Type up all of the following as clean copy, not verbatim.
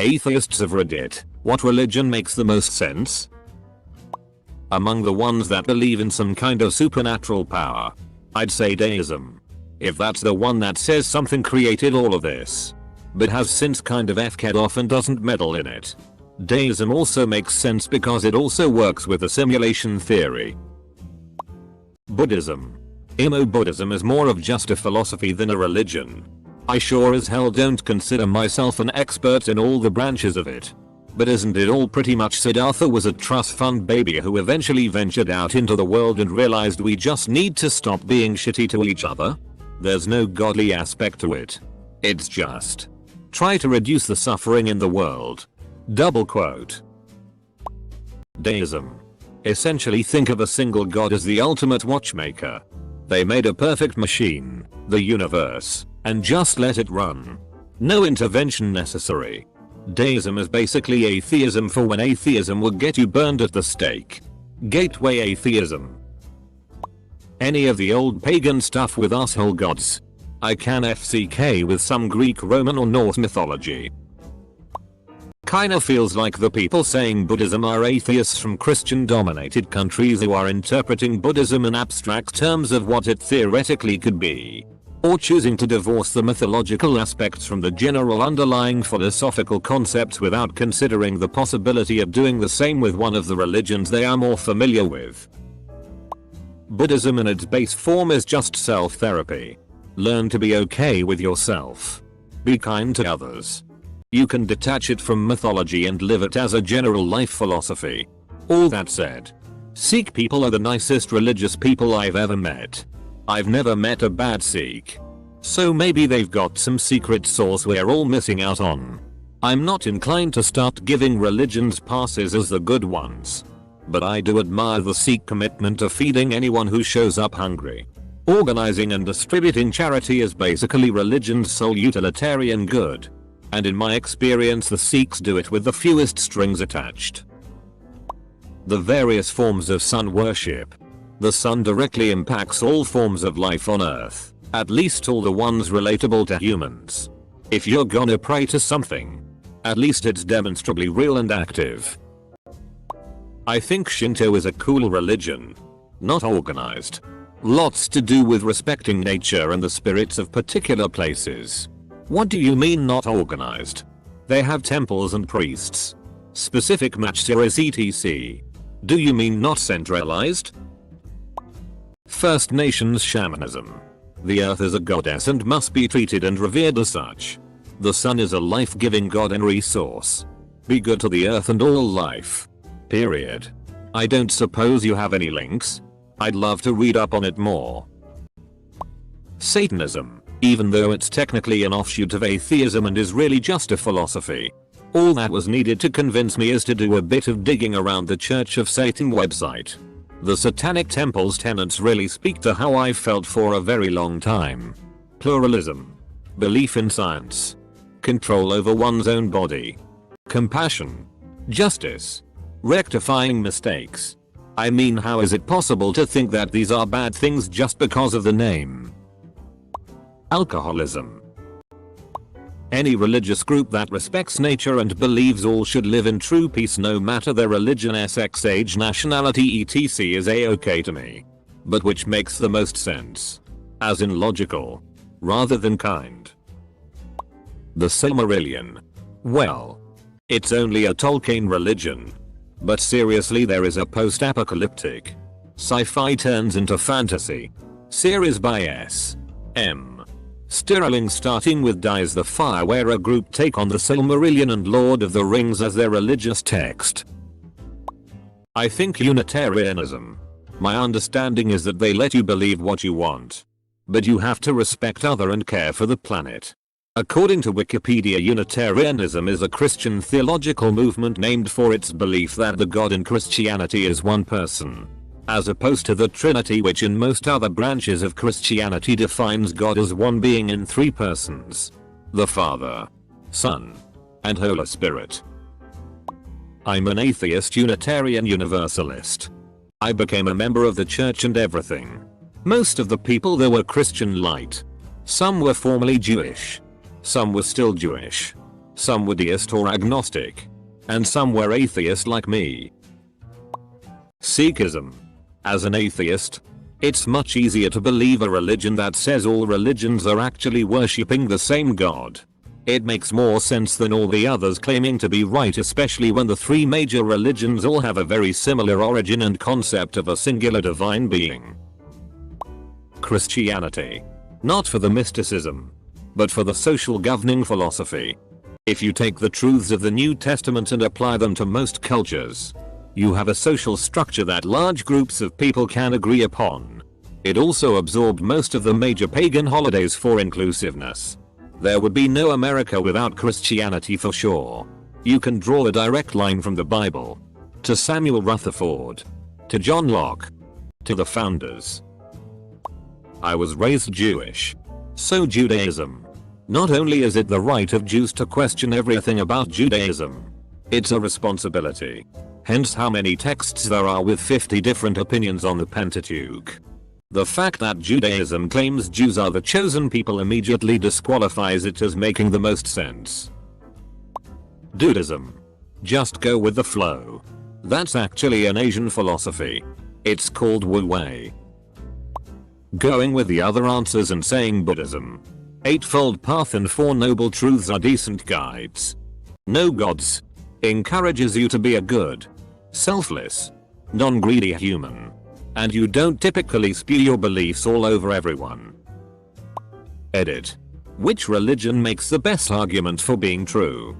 Atheists of Reddit, what religion makes the most sense? Among the ones that believe in some kind of supernatural power, I'd say deism. If that's the one that says something created all of this, but has since kind of FK'd off and doesn't meddle in it. Deism also makes sense because it also works with the simulation theory. Buddhism. Buddhism is more of just a philosophy than a religion. I sure as hell don't consider myself an expert in all the branches of it. But isn't it all pretty much Siddhartha was a trust fund baby who eventually ventured out into the world and realized we just need to stop being shitty to each other? There's no godly aspect to it. It's just try to reduce the suffering in the world. Double quote. Deism. Essentially think of a single god as the ultimate watchmaker. They made a perfect machine, the universe, and just let it run. No intervention necessary. Deism is basically atheism for when atheism would get you burned at the stake. Gateway atheism. Any of the old pagan stuff with asshole gods. I can FCK with some Greek, Roman or Norse mythology. Kinda feels like the people saying Buddhism are atheists from Christian dominated countries who are interpreting Buddhism in abstract terms of what it theoretically could be. Or choosing to divorce the mythological aspects from the general underlying philosophical concepts without considering the possibility of doing the same with one of the religions they are more familiar with. Buddhism in its base form is just self-therapy. Learn to be okay with yourself. Be kind to others. You can detach it from mythology and live it as a general life philosophy. All that said, Sikh people are the nicest religious people I've ever met. I've never met a bad Sikh. So maybe they've got some secret sauce we're all missing out on. I'm not inclined to start giving religions passes as the good ones. But I do admire the Sikh commitment to feeding anyone who shows up hungry. Organizing and distributing charity is basically religion's sole utilitarian good. And in my experience the Sikhs do it with the fewest strings attached. The various forms of sun worship. The sun directly impacts all forms of life on earth, at least all the ones relatable to humans. If you're gonna pray to something, at least it's demonstrably real and active. I think Shinto is a cool religion. Not organized. Lots to do with respecting nature and the spirits of particular places. What do you mean not organized? They have temples and priests. Specific match series etc. Do you mean not centralized? First Nations shamanism. The earth is a goddess and must be treated and revered as such. The sun is a life-giving god and resource. Be good to the earth and all life. Period. I don't suppose you have any links? I'd love to read up on it more. Satanism. Even though it's technically an offshoot of atheism and is really just a philosophy. All that was needed to convince me is to do a bit of digging around the Church of Satan website. The Satanic Temple's tenets really speak to how I've felt for a very long time. Pluralism. Belief in science. Control over one's own body. Compassion. Justice. Rectifying mistakes. I mean, how is it possible to think that these are bad things just because of the name? Alcoholism. Any religious group that respects nature and believes all should live in true peace no matter their religion, sex, age, nationality etc. is a-okay to me. But which makes the most sense? As in logical. Rather than kind. The Silmarillion. Well. It's only a Tolkien religion. But seriously, there is a post-apocalyptic sci-fi turns into fantasy series by S.M. Stirling starting with Dies the Fire, where a group take on the Silmarillion and Lord of the Rings as their religious text. I think Unitarianism. My understanding is that they let you believe what you want. But you have to respect other and care for the planet. According to Wikipedia, Unitarianism is a Christian theological movement named for its belief that the God in Christianity is one person. As opposed to the Trinity, which in most other branches of Christianity defines God as one being in three persons. The Father, Son, and Holy Spirit. I'm an atheist Unitarian Universalist. I became a member of the church and everything. Most of the people there were Christian light. Some were formerly Jewish. Some were still Jewish. Some were deist or agnostic. And some were atheist like me. Sikhism. As an atheist, it's much easier to believe a religion that says all religions are actually worshipping the same God. It makes more sense than all the others claiming to be right, especially when the three major religions all have a very similar origin and concept of a singular divine being. Christianity. Not for the mysticism, but for the social governing philosophy. If you take the truths of the New Testament and apply them to most cultures, you have a social structure that large groups of people can agree upon. It also absorbed most of the major pagan holidays for inclusiveness. There would be no America without Christianity for sure. You can draw a direct line from the Bible to Samuel Rutherford, to John Locke, to the founders. I was raised Jewish. So Judaism. Not only is it the right of Jews to question everything about Judaism, it's a responsibility. Hence how many texts there are with 50 different opinions on the Pentateuch. The fact that Judaism claims Jews are the chosen people immediately disqualifies it as making the most sense. Dudism. Just go with the flow. That's actually an Asian philosophy. It's called Wu Wei. Going with the other answers and saying Buddhism, Eightfold Path and Four Noble Truths are decent guides. No gods. Encourages you to be a good, selfless, non-greedy human. And you don't typically spew your beliefs all over everyone. Edit. Which religion makes the best argument for being true?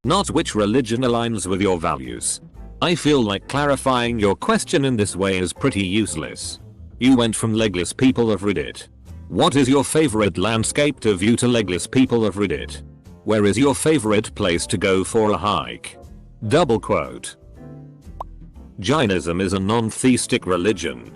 Not which religion aligns with your values. I feel like clarifying your question in this way is pretty useless. You went from legless people of Reddit. What is your favorite landscape to view to legless people of Reddit? Where is your favorite place to go for a hike? Double quote. Jainism is a non-theistic religion.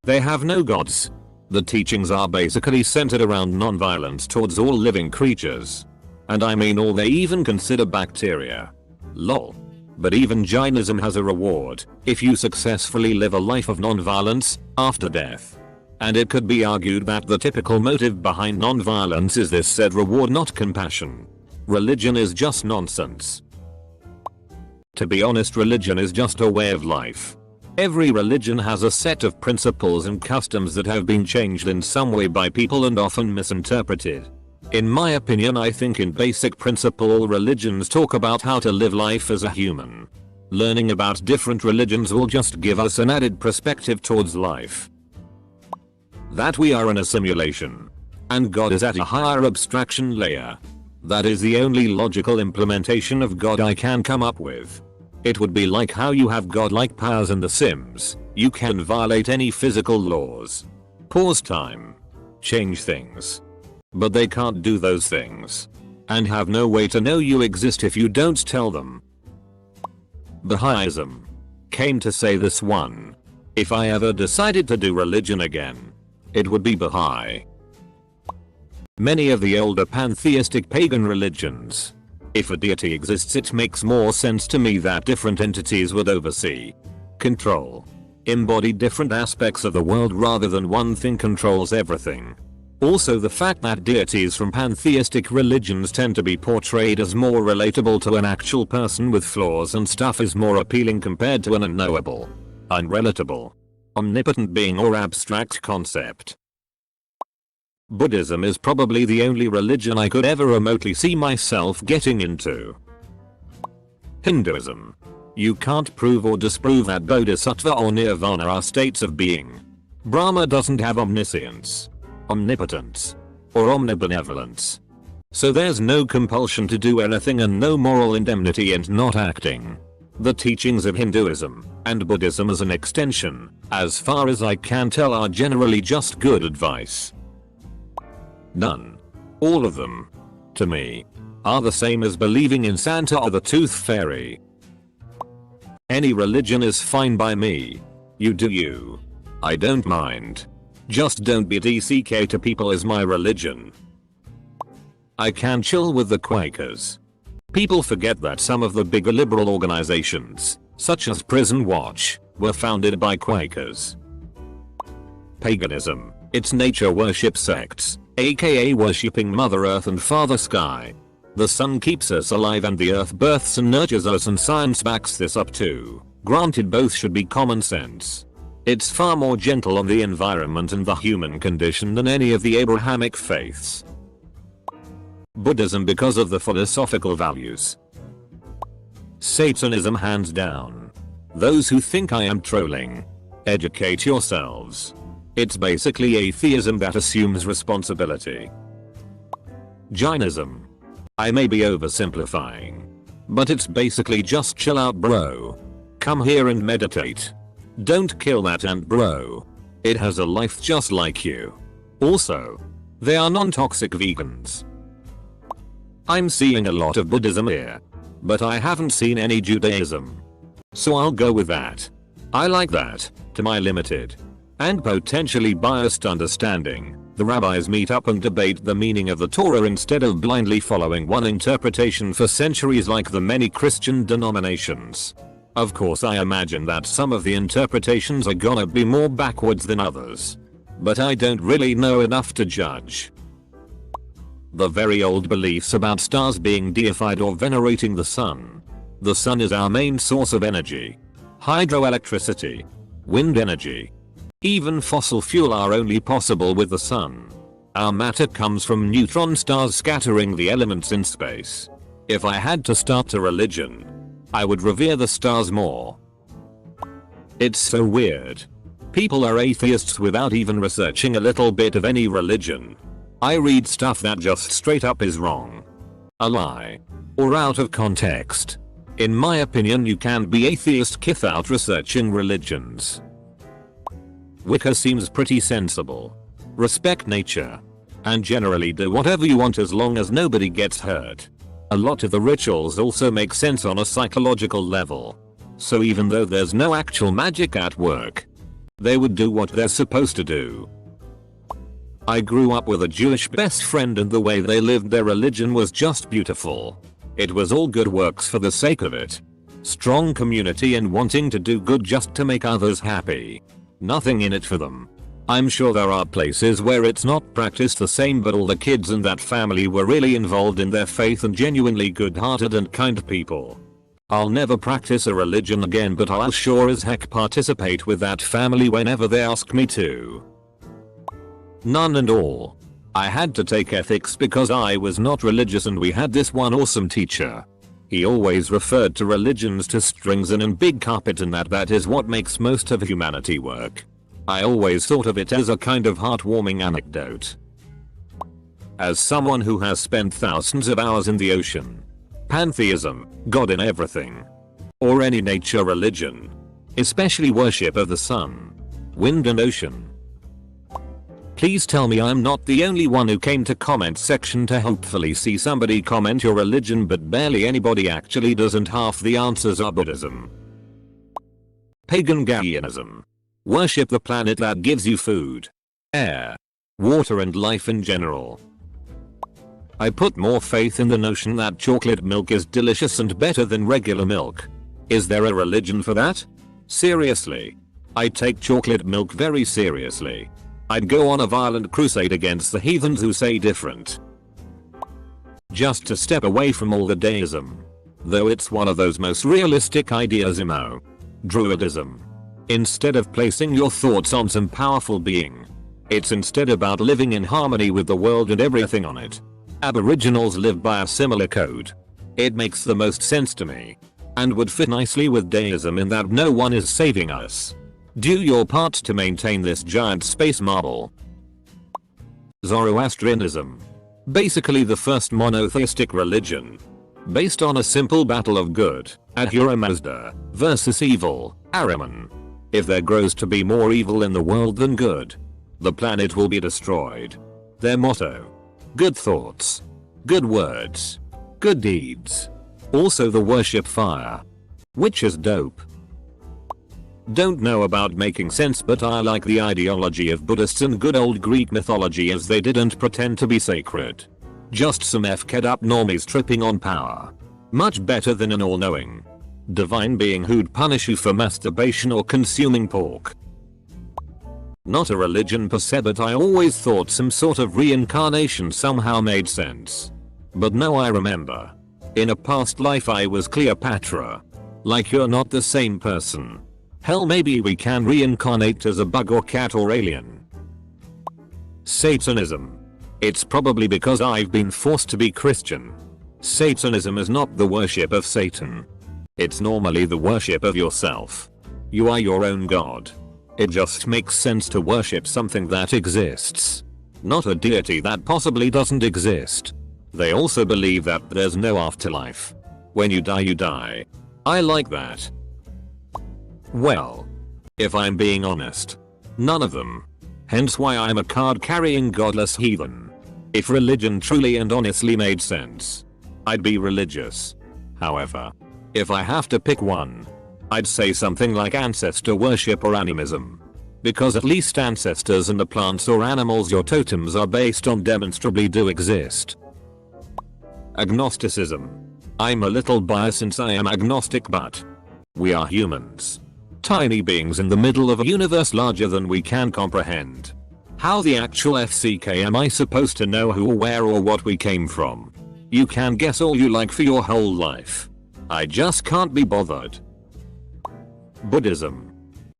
They have no gods. The teachings are basically centered around non-violence towards all living creatures. And I mean all, they even consider bacteria. Lol. But even Jainism has a reward if you successfully live a life of non-violence after death. And it could be argued that the typical motive behind non-violence is this said reward, not compassion. Religion is just nonsense. To be honest, religion is just a way of life. Every religion has a set of principles and customs that have been changed in some way by people and often misinterpreted. In my opinion, I think in basic principle all religions talk about how to live life as a human. Learning about different religions will just give us an added perspective towards life. That we are in a simulation. And God is at a higher abstraction layer. That is the only logical implementation of God I can come up with. It would be like how you have godlike powers in The Sims. You can violate any physical laws. Pause time. Change things. But they can't do those things. And have no way to know you exist if you don't tell them. Baha'ism. Came to say this one. If I ever decided to do religion again, it would be Baha'i. Many of the older pantheistic pagan religions. If a deity exists, it makes more sense to me that different entities would oversee, control, embody different aspects of the world rather than one thing controls everything. Also, the fact that deities from pantheistic religions tend to be portrayed as more relatable to an actual person with flaws and stuff is more appealing compared to an unknowable, unrelatable, omnipotent being or abstract concept. Buddhism is probably the only religion I could ever remotely see myself getting into. Hinduism. You can't prove or disprove that Bodhisattva or Nirvana are states of being. Brahma doesn't have omniscience, omnipotence, or omnibenevolence. So there's no compulsion to do anything and no moral indemnity in not acting. The teachings of Hinduism and Buddhism as an extension, as far as I can tell, are generally just good advice. None. All of them, to me, are the same as believing in Santa or the Tooth Fairy. Any religion is fine by me. You do you. I don't mind. Just don't be DCK to people is my religion. I can chill with the Quakers. People forget that some of the bigger liberal organizations, such as Prison Watch, were founded by Quakers. Paganism. It's nature worship sects, aka worshipping Mother Earth and Father Sky. The sun keeps us alive and the earth births and nurtures us, and science backs this up too. Granted, both should be common sense. It's far more gentle on the environment and the human condition than any of the Abrahamic faiths. Buddhism because of the philosophical values. Satanism hands down. Those who think I am trolling, educate yourselves. It's basically atheism that assumes responsibility. Jainism. I may be oversimplifying, but it's basically just chill out bro. Come here and meditate. Don't kill that ant bro. It has a life just like you. Also, they are non-toxic vegans. I'm seeing a lot of Buddhism here, but I haven't seen any Judaism. So I'll go with that. I like that, to my limited and potentially biased understanding. The rabbis meet up and debate the meaning of the Torah instead of blindly following one interpretation for centuries like the many Christian denominations. Of course, I imagine that some of the interpretations are gonna be more backwards than others, but I don't really know enough to judge. The very old beliefs about stars being deified or venerating the sun. The sun is our main source of energy. Hydroelectricity, wind energy, even fossil fuel are only possible with the sun. Our matter comes from neutron stars scattering the elements in space. If I had to start a religion, I would revere the stars more. It's so weird. People are atheists without even researching a little bit of any religion. I read stuff that just straight up is wrong, a lie, or out of context. In my opinion, you can't be atheist without researching religions. Wicca seems pretty sensible. Respect nature, and generally do whatever you want as long as nobody gets hurt. A lot of the rituals also make sense on a psychological level. So even though there's no actual magic at work, they would do what they're supposed to do. I grew up with a Jewish best friend and the way they lived their religion was just beautiful. It was all good works for the sake of it. Strong community and wanting to do good just to make others happy. Nothing in it for them. I'm sure there are places where it's not practiced the same, but all the kids in that family were really involved in their faith and genuinely good-hearted and kind people. I'll never practice a religion again, but I'll sure as heck participate with that family whenever they ask me to. None and all. I had to take ethics because I was not religious, and we had this one awesome teacher. He always referred to religions to strings and big carpet, and that is what makes most of humanity work. I always thought of it as a kind of heartwarming anecdote. As someone who has spent thousands of hours in the ocean, pantheism, God in everything, or any nature religion, especially worship of the sun, wind and ocean. Please tell me I'm not the only one who came to comment section to hopefully see somebody comment your religion, but barely anybody actually does, and half the answers are Buddhism. Pagan Gaianism. Worship the planet that gives you food, air, water and life in general. I put more faith in the notion that chocolate milk is delicious and better than regular milk. Is there a religion for that? Seriously. I take chocolate milk very seriously. I'd go on a violent crusade against the heathens who say different. Just to step away from all the deism. Though it's one of those most realistic ideas, Druidism. Instead of placing your thoughts on some powerful being, it's instead about living in harmony with the world and everything on it. Aboriginals live by a similar code. It makes the most sense to me, and would fit nicely with deism in that no one is saving us. Do your part to maintain this giant space marble. Zoroastrianism. Basically the first monotheistic religion. Based on a simple battle of good, Ahura Mazda, versus evil, Ahriman. If there grows to be more evil in the world than good, the planet will be destroyed. Their motto. Good thoughts. Good words. Good deeds. Also the worship fire. Which is dope. Don't know about making sense, but I like the ideology of Buddhists and good old Greek mythology, as they didn't pretend to be sacred. Just some f-ked up normies tripping on power. Much better than an all-knowing divine being who'd punish you for masturbation or consuming pork. Not a religion per se, but I always thought some sort of reincarnation somehow made sense. But no, I remember. In a past life I was Cleopatra. Like, you're not the same person. Hell, maybe we can reincarnate as a bug or cat or alien. Satanism. It's probably because I've been forced to be Christian. Satanism is not the worship of Satan. It's normally the worship of yourself. You are your own god. It just makes sense to worship something that exists, not a deity that possibly doesn't exist. They also believe that there's no afterlife. When you die, you die. I like that. Well, if I'm being honest, none of them. Hence why I'm a card-carrying godless heathen. If religion truly and honestly made sense, I'd be religious. However, if I have to pick one, I'd say something like ancestor worship or animism. Because at least ancestors and the plants or animals your totems are based on demonstrably do exist. Agnosticism. I'm a little biased since I am agnostic, but we are humans. Tiny beings in the middle of a universe larger than we can comprehend. How the actual FCK am I supposed to know who or where or what we came from? You can guess all you like for your whole life. I just can't be bothered. Buddhism.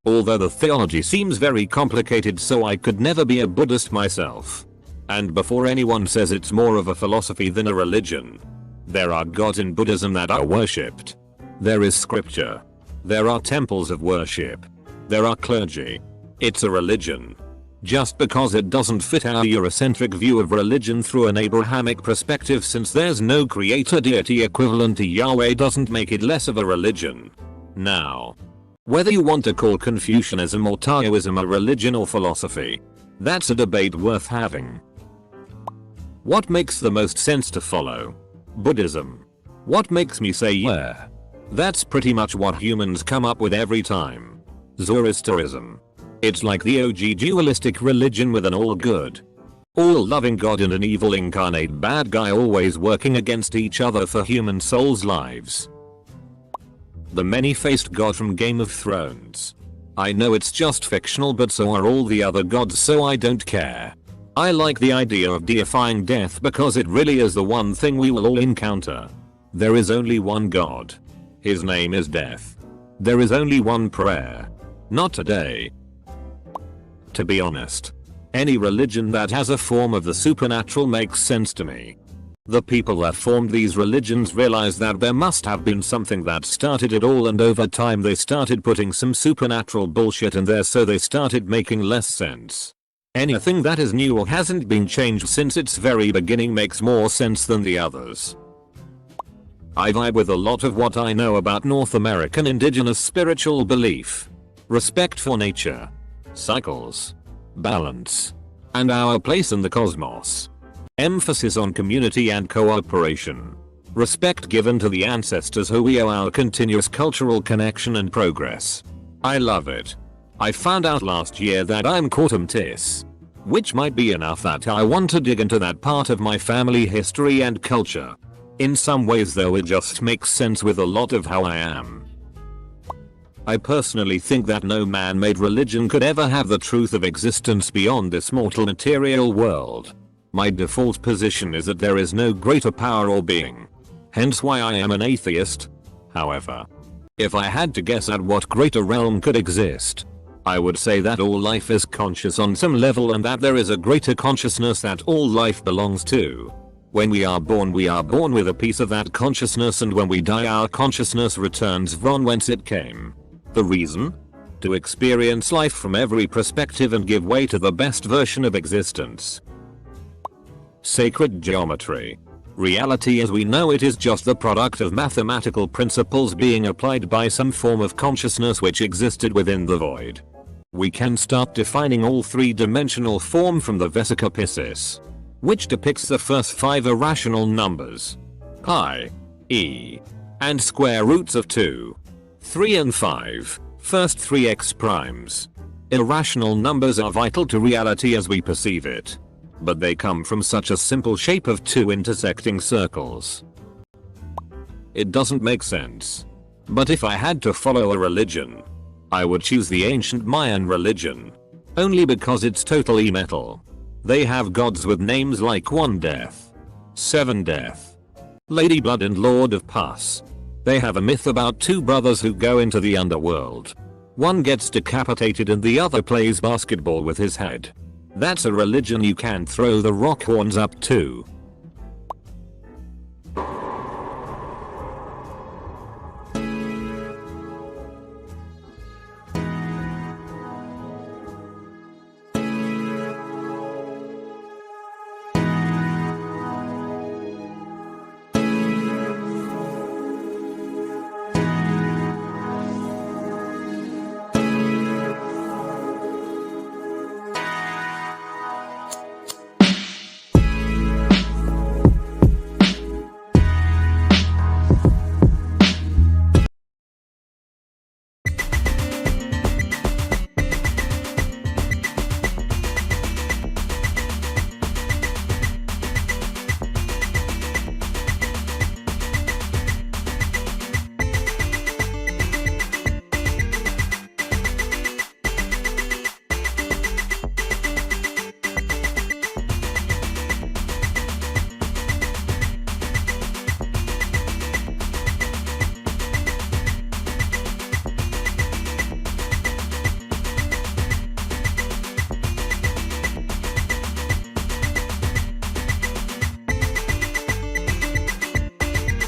Although the theology seems very complicated, so I could never be a Buddhist myself. And before anyone says it's more of a philosophy than a religion, there are gods in Buddhism that are worshipped. There is scripture. There are temples of worship. There are clergy. It's a religion. Just because it doesn't fit our Eurocentric view of religion through an Abrahamic perspective, since there's no creator deity equivalent to Yahweh, doesn't make it less of a religion. Now, whether you want to call Confucianism or Taoism a religion or philosophy, that's a debate worth having. What makes the most sense to follow? Buddhism. What makes me say yeah? That's pretty much what humans come up with every time. Zoroastrianism. It's like the OG dualistic religion with an all-good, all-loving god and an evil incarnate bad guy always working against each other for human souls' lives. The many-faced god from Game of Thrones. I know it's just fictional, but so are all the other gods, so I don't care. I like the idea of deifying death because it really is the one thing we will all encounter. There is only one god. His name is death. There is only one prayer. Not today. To be honest, any religion that has a form of the supernatural makes sense to me. The people that formed these religions realized that there must have been something that started it all, and over time they started putting some supernatural bullshit in there, so they started making less sense. Anything that is new or hasn't been changed since its very beginning makes more sense than the others. I vibe with a lot of what I know about North American indigenous spiritual belief. Respect for nature, cycles, balance, and our place in the cosmos. Emphasis on community and cooperation. Respect given to the ancestors who we owe our continuous cultural connection and progress. I love it. I found out last year that I'm Cortumtis, which might be enough that I want to dig into that part of my family history and culture. In some ways though, it just makes sense with a lot of how I am. I personally think that no man-made religion could ever have the truth of existence beyond this mortal material world. My default position is that there is no greater power or being. Hence why I am an atheist. However, if I had to guess at what greater realm could exist, I would say that all life is conscious on some level, and that there is a greater consciousness that all life belongs to. When we are born with a piece of that consciousness, and when we die our consciousness returns from whence it came. The reason? To experience life from every perspective and give way to the best version of existence. Sacred geometry. Reality as we know it is just the product of mathematical principles being applied by some form of consciousness which existed within the void. We can start defining all three-dimensional form from the Vesica Piscis, which depicts the first 5 irrational numbers, pi, e, and square roots of 2, 3 and 5, first 3 x primes. Irrational numbers are vital to reality as we perceive it, but they come from such a simple shape of 2 intersecting circles. It doesn't make sense. But if I had to follow a religion, I would choose the ancient Mayan religion, only because it's totally metal. They have gods with names like 1 Death, 7 Death, Lady Blood and Lord of Pus. They have a myth about two brothers who go into the underworld. One gets decapitated and the other plays basketball with his head. That's a religion you can throw the rock horns up to.